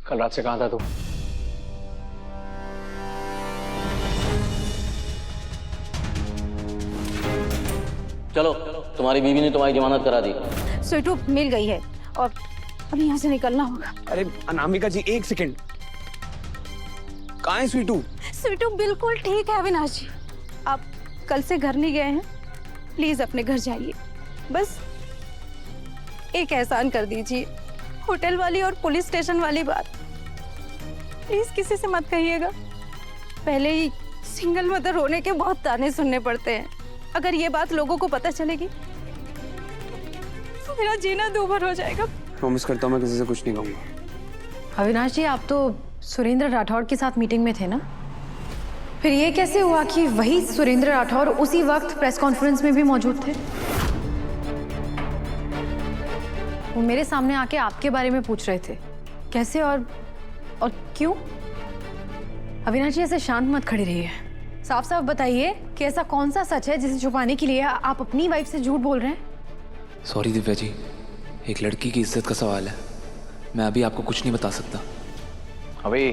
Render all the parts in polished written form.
कल रात से कहाँ था तू? चलो, तुम्हारी बीवी ने तुम्हारी जमानत करा दी। स्वीटू मिल गई है और अब यहाँ से निकलना होगा। अरे अनामिका जी, एक सेकंड। कहाँ है स्वीटू? स्वीटू बिल्कुल ठीक है अविनाश जी। आप कल से घर नहीं गए हैं, प्लीज अपने घर जाइए। बस एक एहसान कर दीजिए, होटल वाली और पुलिस स्टेशन वाली बात प्लीज किसी से मत कहिएगा। पहले ही सिंगल मदर होने के बहुत ताने सुनने पड़ते हैं। अगर ये बात लोगों को पता चलेगी तो मेरा जीना दूभर हो जाएगा। प्रॉमिस करता हूँ मैं किसी से कुछ नहीं कहूँगा। अविनाश जी, आप तो सुरेंद्र राठौड़ के साथ मीटिंग में थे ना? फिर ये कैसे हुआ कि वही सुरेंद्र राठौड़ उसी वक्त प्रेस कॉन्फ्रेंस में भी मौजूद थे? वो मेरे सामने आके आपके बारे में पूछ रहे थे। कैसे और क्यों? अविनाश जी, ऐसे शांत मत खड़ी रहिए। साफ साफ बताइए कि ऐसा कौन सा सच है जिसे छुपाने के लिए आप अपनी वाइफ से झूठ बोल रहे हैं? सॉरी दिव्या जी, एक लड़की की इज्जत का सवाल है। मैं अभी आपको कुछ नहीं बता सकता। अभी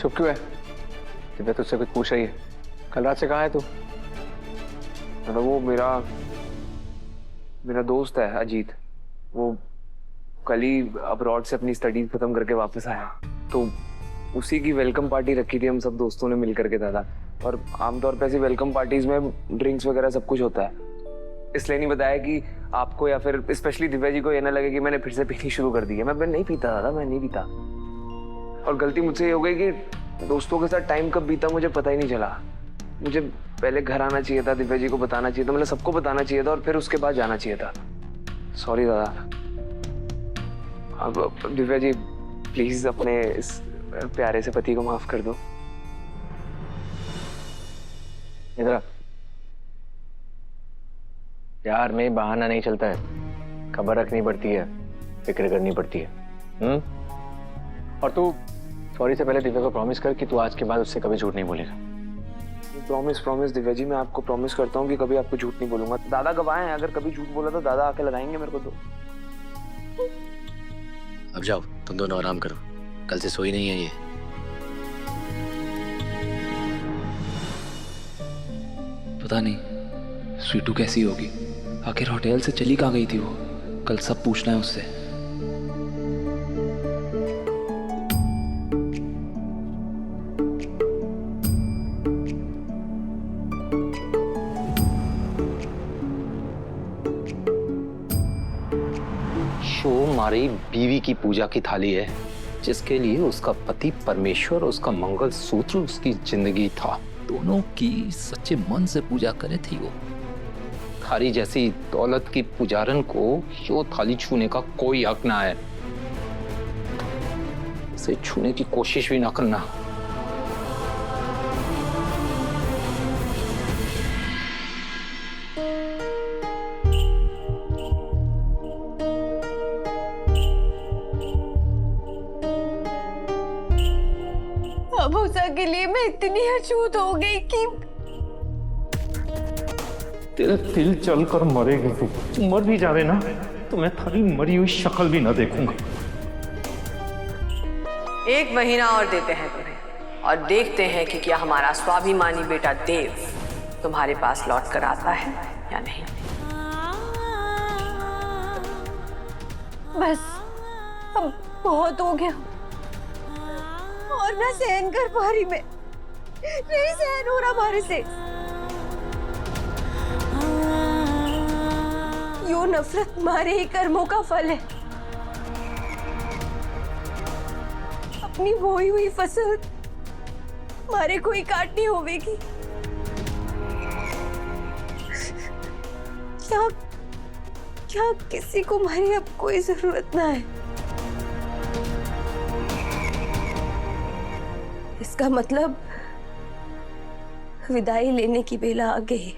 चुप क्यों है? दिव्या तुझसे कुछ पूछ रही है। कल रात से कहाँ है तू? अरे वो मेरा दोस्त है अजीत। वो कल ही अब्रॉड से अपनी स्टडीज खत्म करके वापस आया, तो उसी की वेलकम पार्टी रखी थी हम सब दोस्तों ने मिल करके दादा। और आमतौर पे ऐसी वेलकम पार्टीज में ड्रिंक्स वगैरह सब कुछ होता है, इसलिए नहीं बताया कि आपको या फिर स्पेशली दिव्या जी को ये ना लगे कि मैंने फिर से पीनी शुरू कर दी है। मैं नहीं पीता दादा, मैं नहीं पीता। और गलती मुझसे ये हो गई कि दोस्तों के साथ टाइम कब बीता मुझे पता ही नहीं चला। मुझे पहले घर आना चाहिए था, दिव्या जी को बताना चाहिए था, मतलब सबको बताना चाहिए था और फिर उसके बाद जाना चाहिए था। सॉरी दादा। अब दिव्या जी प्लीज अपने इस प्यारे से पति को माफ कर दो। इधर प्यार में बहाना नहीं चलता है, खबर रखनी पड़ती है, फिक्र करनी पड़ती है। और तू सॉरी से पहले दिव्या को प्रॉमिस कर कि तू आज के बाद उससे कभी झूठ नहीं बोलेगा। प्रॉमिस दिव्या जी, मैं आपको प्रॉमिस करता हूँ कि कभी आपको झूठ नहीं बोलूंगा। दादा गवाह हैं, अगर कभी झूठ बोला तो दादा आके लगाएंगे मेरे को। तो अब जाओ, तुम दोनों आराम करो, कल से सोई नहीं है ये। पता नहीं स्वीटू कैसी होगी। आखिर होटल से चली कहाँ गई थी वो? कल सब पूछना है उससे। शो हमारी बीवी की पूजा की थाली है, जिसके लिए उसका पति परमेश्वर और उसका मंगल सूत्र उसकी जिंदगी था। दोनों की सच्चे मन से पूजा करे थी वो। थारी जैसी दौलत की पुजारन को यो थाली छूने का कोई हक ना है। इसे छूने की कोशिश भी ना करना। अब उषा के लिए मैं इतनी अछूत हो गई कि तेरा दिल चल कर मरेगी तू। मर भी जावे ना तो मैं थारी मरी हुई शक्ल भी ना देखूंगा। 1 महीना और देते हैं तुम्हें, और देखते हैं कि क्या हमारा स्वाभिमानी बेटा देव तुम्हारे पास लौट कर आता है या नहीं। बस अब बहुत हो गया और ना सहन कर पा रही मैं, नहीं सहन हो रहा हमारे से। यो नफरत हमारे ही कर्मों का फल है। अपनी बोई हुई फसल हमारे को ही काटनी होगी। क्या किसी को हमारी अब कोई जरूरत ना है। इसका मतलब विदाई लेने की बेला आ गई।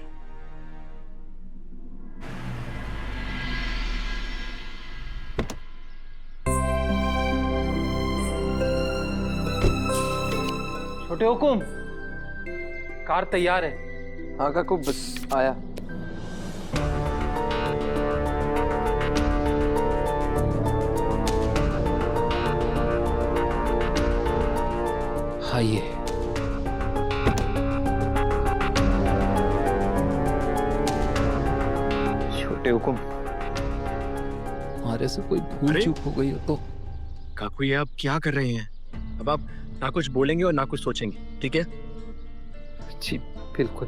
छोटे हुकुम, कार तैयार है। हाँ काकू, बस आया। आइए। छोटे हुकुम, हमारे से कोई भूल चूक हो गई हो तो। काकू ये आप क्या कर रहे हैं? अब आप ना कुछ बोलेंगे और ना कुछ सोचेंगे, ठीक है? जी बिल्कुल।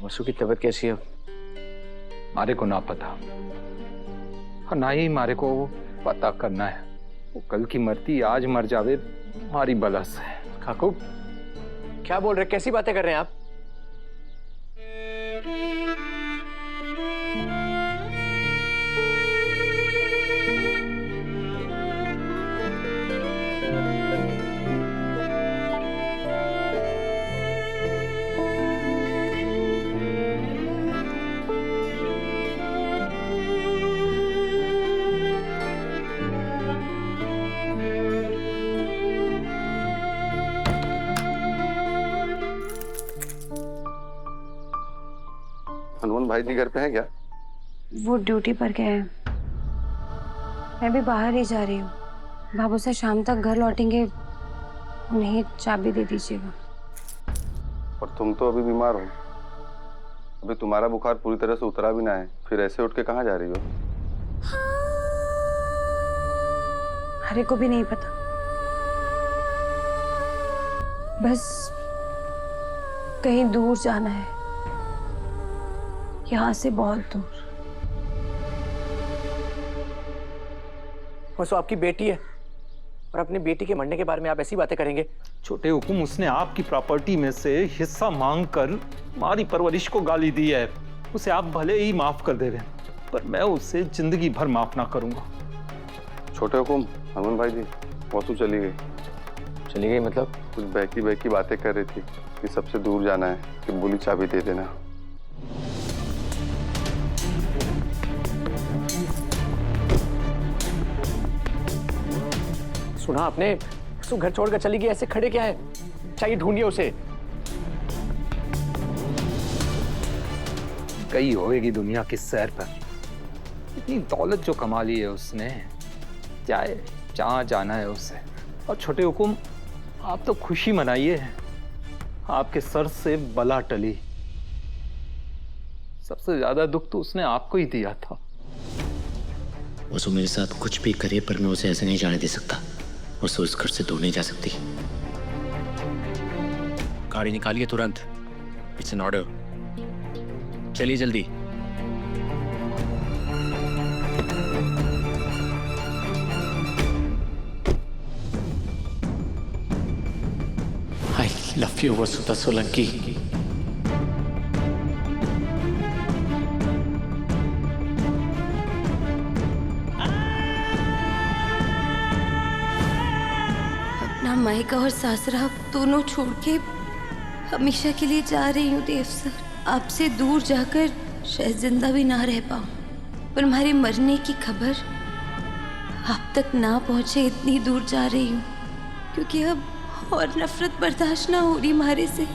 वसु की तबीयत कैसी है? मारे को ना पता, और ना ही मारे को पता करना है। वो कल की मरती आज मर जावे, हमारी बलस है। काकू क्या बोल रहे, कैसी बातें कर रहे हैं आप? हनुमान भाई जी घर पे हैं क्या? वो ड्यूटी पर गए हैं। मैं भी बाहर ही जा रही हूँ। बाबू से शाम तक घर लौटेंगे, उन्हें चाबी दे दीजिएगा। और तुम तो अभी बीमार हो, अभी तुम्हारा बुखार पूरी तरह से उतरा भी ना है, फिर ऐसे उठ के कहाँ जा रही हो? हरे को भी नहीं पता, बस कहीं दूर जाना है, यहाँ से बहुत दूर। वसु आपकी बेटी है, और अपनी बेटी के मरने के बारे में आप ऐसी बातें करेंगे? छोटे हुकुम, उसने आपकी प्रॉपर्टी में से हिस्सा मांगकर हमारी परवरिश को गाली दी है। उसे आप भले ही माफ कर दे रहे हैं, पर मैं उसे जिंदगी भर माफ ना करूंगा। छोटे हुकुम, हनुमान भाई जी, वसु चली गई। चली गई मतलब? कुछ बहकी बहकी बातें कर रही थी कि सबसे दूर जाना है, कि बोली चाबी दे देना। सुना आपने? वसु घर छोड़कर चली गई, ऐसे खड़े क्या है? चाहिए ढूंढिए उसे। गई होएगी दुनिया की सैर पर। इतनी दौलत जो कमा ली है उसने, जाए जहाँ जाना है उसे। और छोटे हुकुम, आप तो खुशी मनाइए, आपके सर से बला टली। सबसे ज्यादा दुख तो उसने आपको ही दिया था। वसु मेरे साथ कुछ भी करे, पर मैं उसे ऐसे नहीं जाने दे सकता। वसु इस घर से दूर नहीं जा सकती। गाड़ी निकालिए तुरंत, इट्स एन ऑर्डर। चलिए जल्दी। I love you Vasudha Solanki. अपना मायका और सासरा दोनों छोड़ के हमेशा के लिए जा रही हूँ देव सर। आपसे दूर जाकर शायद जिंदा भी ना रह पाऊँ, पर हमारे मरने की खबर आप तक ना पहुँचे, इतनी दूर जा रही हूँ, क्योंकि अब और नफरत बर्दाश्त ना हो रही हमारे से।